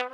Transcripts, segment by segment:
I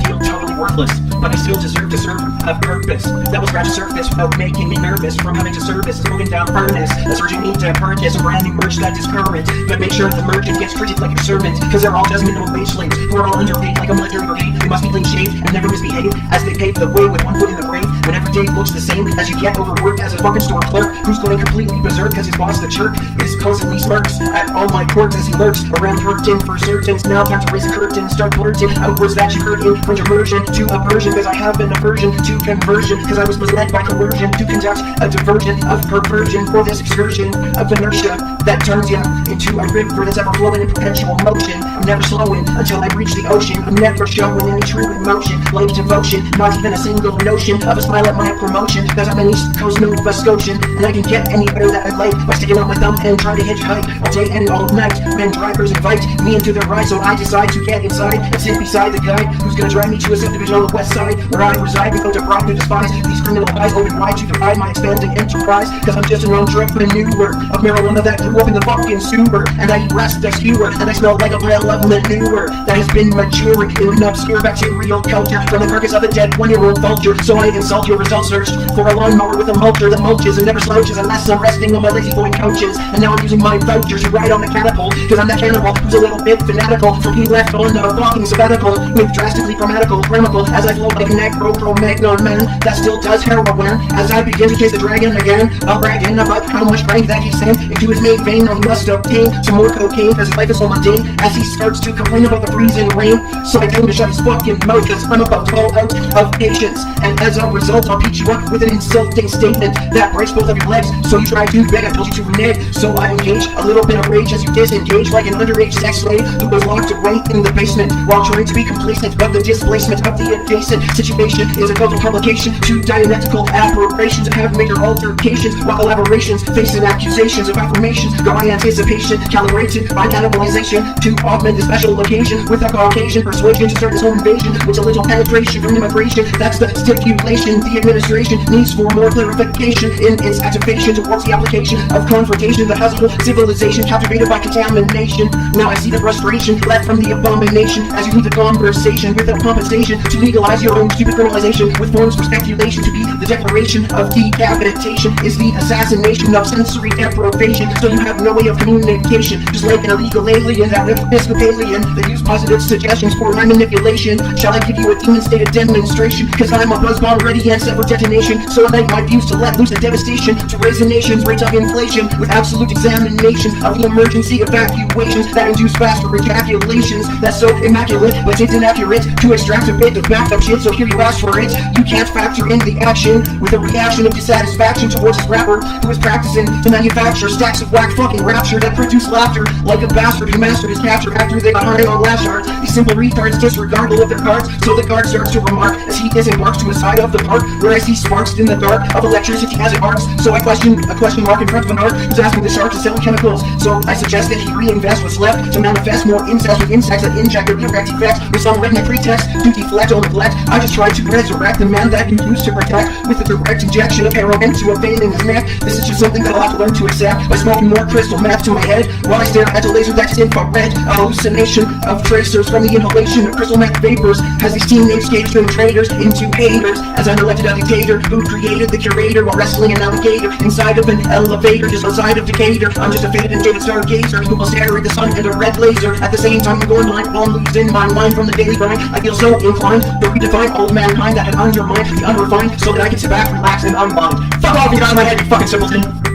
feel totally worthless, but I still deserve to serve a purpose that will scratch the surface without making me nervous from having to service, smoking down furnace, that's urging me to purchase a brand new merch that is current. But make sure the merchant gets treated like your servant, cause they're all just minimum wage slaves who are all underpaid like a military brigade. They must be clean shaved and never misbehave as they pave the way with one foot in the grave. When every day looks the same as you get overworked as a fucking store clerk who's going completely berserk cause his boss, the jerk, is constantly smirks at all my courts as he lurks around curtain for certain. Now time to raise a curtain, start blurting out words that you heard in from immersion to aversion, cause I have an aversion to conversion, cause I was misled by coercion to conduct a diversion of perversion for this excursion of inertia that turns you into a river that's ever flowing in perpetual motion. I'm never slowing until I reach the ocean. I'm never showing any true emotion, like devotion, not even a single notion of a smile at my promotion, cause I'm an East Coast Nova Scotian, and I can get any better that I like by sticking out my thumb and trying to hitchhike all day and all night. Men drivers invite me into their ride, so I decide to get inside and sit beside the guy who's gonna drive me to a subdivision on the west side where I reside, without a bribe to despise these criminal eyes open wide to divide my expanding enterprise, cause I'm just an entrepreneur of marijuana that grew up in the fucking sewer, and I eat rest, I skewer, and I smell like a pile of manure that has been maturing in an obscure bacterial culture from the carcass of a dead 1-year-old vulture. So I insult your results search for a lawnmower with a mulcher that mulches and never slouches unless I'm resting on my lazy boy couches. And now I'm using my vouchers to ride on the catapult, cause I'm that cannibal who's a little bit fanatical from being left on a fucking sabbatical with drastically grammatical as I float like a necro-Cro-Magnon man that still does heroin. As I begin to chase the dragon again, I'll brag in about how much strength that he sent into his main vein. Now he must obtain some more cocaine cause his life is so mundane as he starts to complain about the freezing rain. So I tell him to shut his fucking mouth cause I'm about to fall out of patience, and as a result I'll beat you up with an insulting statement that breaks both of your legs. So you try to beg, I told you to renege. So I engage a little bit of rage as you disengage like an underage sex slave who was locked away in the basement while trying to be complacent. But the displacement of the adjacent situation is a total complication to dialectical aberrations. I have major altercations while collaborations facing accusations of affirmations, drawing anticipation calibrated by cannibalization to augment the special occasion with a Caucasian persuasion to start his home invasion with a little penetration from immigration. That's the stipulation the administration needs for more clarification in its activation towards the application of confrontation that has a whole civilization captivated by contamination. Now I see the frustration left from the abomination as you lead the conversation without compensation to legalize your own stupid criminalization with forms for speculation to be the declaration of decapitation is the assassination of sensory deprivation. So you have no way of communication, just like an illegal alien, that Episcopalian that use positive suggestions for my manipulation. Shall I give you a demon-stated demonstration? Cause I'm a buzz-bomb ready and set for detonation. So I might use to let loose the devastation to raise the nation's rate of inflation with absolute examination of the emergency evacuations that induce faster ejaculations. That's so immaculate, but it's inaccurate to extract a bit of backed up shit. So here you ask for it. You can't factor in the action with a reaction of dissatisfaction towards this rapper who is practicing to manufacture stacks of whack fucking rapture that produce laughter like a bastard who mastered his capture after they got high on lash art. These simple retards disregard all of their cards, so the guard starts to remark as he disembarks to a side of the park where I see sparks in the dark of electricity as it arcs. So I question a question mark in front of an arc who's asking the shark to sell chemicals. So I suggest that he reinvest what's left to manifest more incest with insects that inject their direct effects with some redneck pretext to deflect or neglect. I just try to resurrect the man that you used to protect with a direct injection of heroin to a vein in his neck. This is just something that I'll have to learn to accept by smoking more crystal meth to my head while I stare at a laser that's infrared. A hallucination of tracers from the inhalation of crystal meth vapors has these teenage skaters turn traitors into haters as I'm elected a dictator who created the curator while wrestling an alligator inside of an elevator just outside of Decatur. I'm just a faded and jaded stargazer who will stare at the sun and a red laser at the same time. I'm going blind while I'm losing my mind from the daily grind. I feel so inclined to redefine all mankind that had undermined the unrefined so that I can sit back, relax, and unbind. Fuck off, you got in my head, you fucking simpleton.